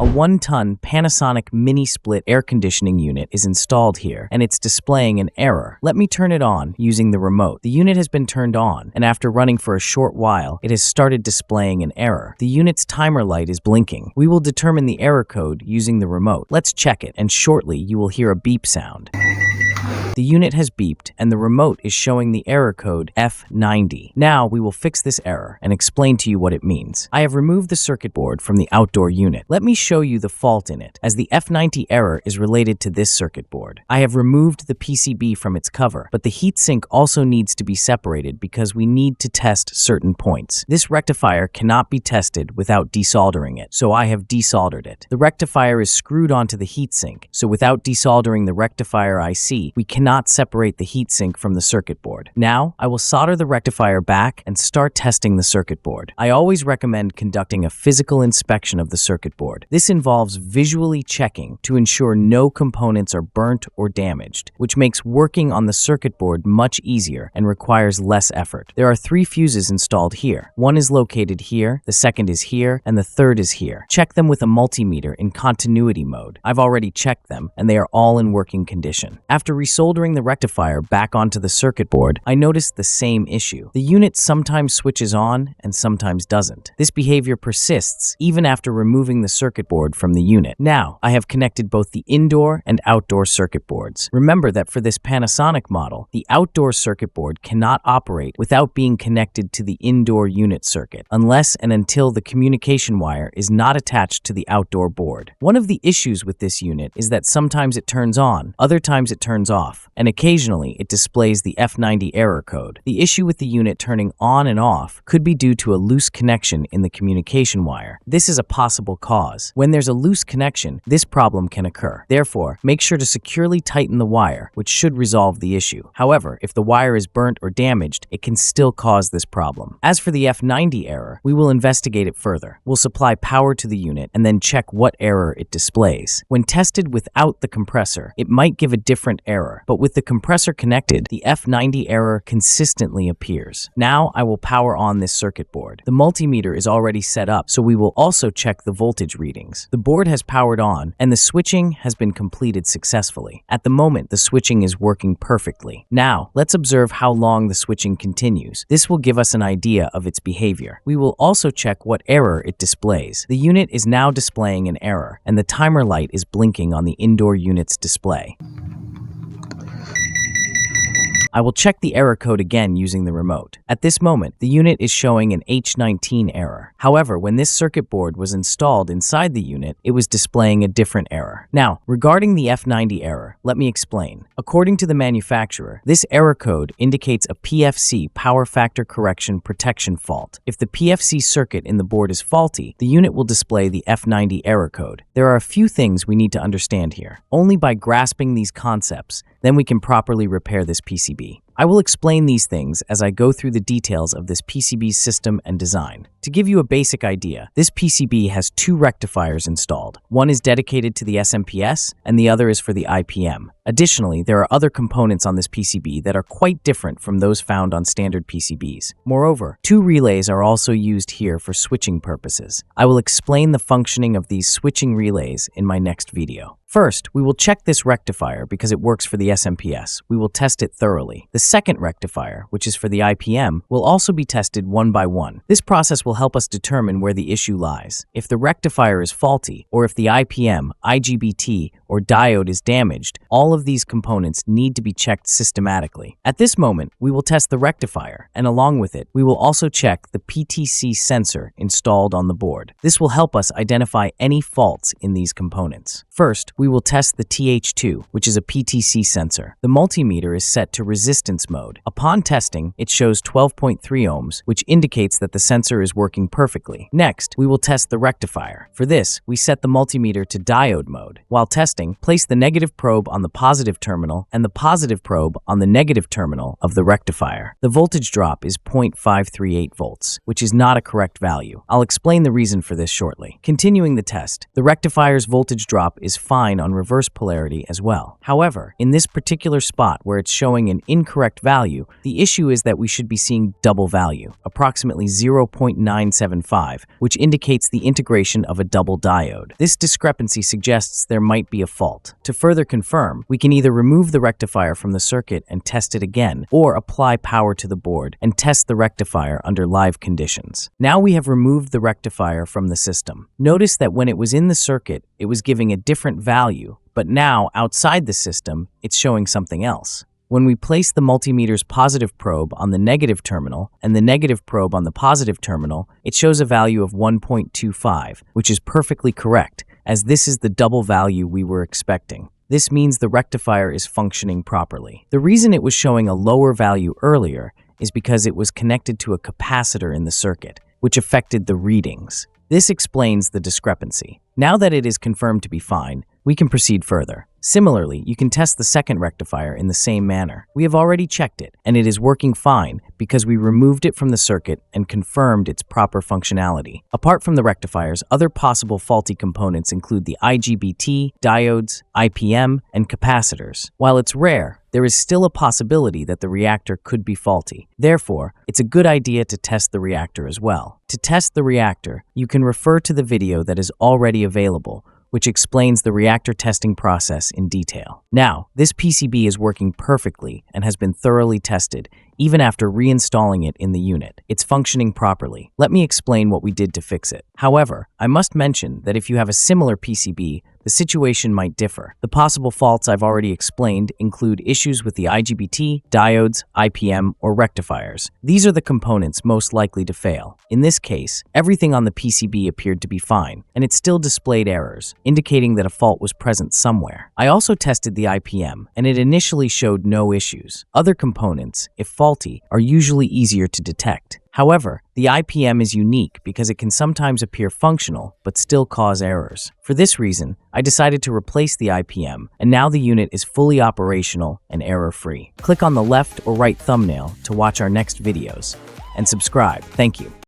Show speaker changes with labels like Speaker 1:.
Speaker 1: A 1-ton Panasonic mini-split air conditioning unit is installed here, and it's displaying an error. Let me turn it on using the remote. The unit has been turned on, and after running for a short while, it has started displaying an error. The unit's timer light is blinking. We will determine the error code using the remote. Let's check it, and shortly you will hear a beep sound. The unit has beeped, and the remote is showing the error code F90. Now we will fix this error and explain to you what it means. I have removed the circuit board from the outdoor unit. Let me show you the fault in it, as the F90 error is related to this circuit board. I have removed the PCB from its cover, but the heatsink also needs to be separated because we need to test certain points. This rectifier cannot be tested without desoldering it, so I have desoldered it. The rectifier is screwed onto the heatsink, so without desoldering the rectifier IC, we cannot separate the heatsink from the circuit board. Now, I will solder the rectifier back and start testing the circuit board. I always recommend conducting a physical inspection of the circuit board. This involves visually checking to ensure no components are burnt or damaged, which makes working on the circuit board much easier and requires less effort. There are 3 fuses installed here. One is located here, the second is here, and the third is here. Check them with a multimeter in continuity mode. I've already checked them, and they are all in working condition. After resoldering the rectifier back onto the circuit board, I noticed the same issue. The unit sometimes switches on and sometimes doesn't. This behavior persists even after removing the circuit board from the unit. Now, I have connected both the indoor and outdoor circuit boards. Remember that for this Panasonic model, the outdoor circuit board cannot operate without being connected to the indoor unit circuit, unless and until the communication wire is not attached to the outdoor board. One of the issues with this unit is that sometimes it turns on, other times it turns off, and occasionally it displays the F90 error code. The issue with the unit turning on and off could be due to a loose connection in the communication wire. This is a possible cause. When there's a loose connection, this problem can occur. Therefore, make sure to securely tighten the wire, which should resolve the issue. However, if the wire is burnt or damaged, it can still cause this problem. As for the F90 error, we will investigate it further. We'll supply power to the unit and then check what error it displays. When tested without the compressor, it might give a different error, but with the compressor connected, the F90 error consistently appears. Now I will power on this circuit board. The multimeter is already set up, so we will also check the voltage readings. The board has powered on, and the switching has been completed successfully. At the moment, the switching is working perfectly. Now, let's observe how long the switching continues. This will give us an idea of its behavior. We will also check what error it displays. The unit is now displaying an error, and the timer light is blinking on the indoor unit's display. I will check the error code again using the remote. At this moment, the unit is showing an H19 error. However, when this circuit board was installed inside the unit, it was displaying a different error. Now, regarding the F90 error, let me explain. According to the manufacturer, this error code indicates a PFC power factor correction protection fault. If the PFC circuit in the board is faulty, the unit will display the F90 error code. There are a few things we need to understand here. Only by grasping these concepts, then we can properly repair this PCB. I will explain these things as I go through the details of this PCB system and design. To give you a basic idea, this PCB has 2 rectifiers installed. One is dedicated to the SMPS, and the other is for the IPM. Additionally, there are other components on this PCB that are quite different from those found on standard PCBs. Moreover, 2 relays are also used here for switching purposes. I will explain the functioning of these switching relays in my next video. First, we will check this rectifier because it works for the SMPS. We will test it thoroughly. The second rectifier, which is for the IPM, will also be tested one by one. This process will help us determine where the issue lies. If the rectifier is faulty, or if the IPM, IGBT, or diode is damaged, all of these components need to be checked systematically. At this moment, we will test the rectifier, and along with it, we will also check the PTC sensor installed on the board. This will help us identify any faults in these components. First, we will test the TH2, which is a PTC sensor. The multimeter is set to resistance mode. Upon testing, it shows 12.3 ohms, which indicates that the sensor is working perfectly. Next, we will test the rectifier. For this, we set the multimeter to diode mode. While testing, testing, place the negative probe on the positive terminal and the positive probe on the negative terminal of the rectifier. The voltage drop is 0.538 volts, which is not a correct value. I'll explain the reason for this shortly. Continuing the test, the rectifier's voltage drop is fine on reverse polarity as well. However, in this particular spot where it's showing an incorrect value, the issue is that we should be seeing double value, approximately 0.975, which indicates the integration of a double diode. This discrepancy suggests there might be a fault. To further confirm, we can either remove the rectifier from the circuit and test it again, or apply power to the board and test the rectifier under live conditions. Now we have removed the rectifier from the system. Notice that when it was in the circuit, it was giving a different value, but now outside the system, it's showing something else. When we place the multimeter's positive probe on the negative terminal and the negative probe on the positive terminal, it shows a value of 1.25, which is perfectly correct, as this is the double value we were expecting. This means the rectifier is functioning properly. The reason it was showing a lower value earlier is because it was connected to a capacitor in the circuit, which affected the readings. This explains the discrepancy. Now that it is confirmed to be fine, we can proceed further. Similarly, you can test the second rectifier in the same manner. We have already checked it, and it is working fine because we removed it from the circuit and confirmed its proper functionality. Apart from the rectifiers, other possible faulty components include the IGBT, diodes, IPM, and capacitors. While it's rare, there is still a possibility that the reactor could be faulty. Therefore, it's a good idea to test the reactor as well. To test the reactor, you can refer to the video that is already available, which explains the reactor testing process in detail. Now, this PCB is working perfectly and has been thoroughly tested, even after reinstalling it in the unit. It's functioning properly. Let me explain what we did to fix it. However, I must mention that if you have a similar PCB, the situation might differ. The possible faults I've already explained include issues with the IGBT, diodes, IPM, or rectifiers. These are the components most likely to fail. In this case, everything on the PCB appeared to be fine, and it still displayed errors, indicating that a fault was present somewhere. I also tested the IPM, and it initially showed no issues. Other components, if faulty, are usually easier to detect. However, the IPM is unique because it can sometimes appear functional but still cause errors. For this reason, I decided to replace the IPM, and now the unit is fully operational and error-free. Click on the left or right thumbnail to watch our next videos, and subscribe. Thank you.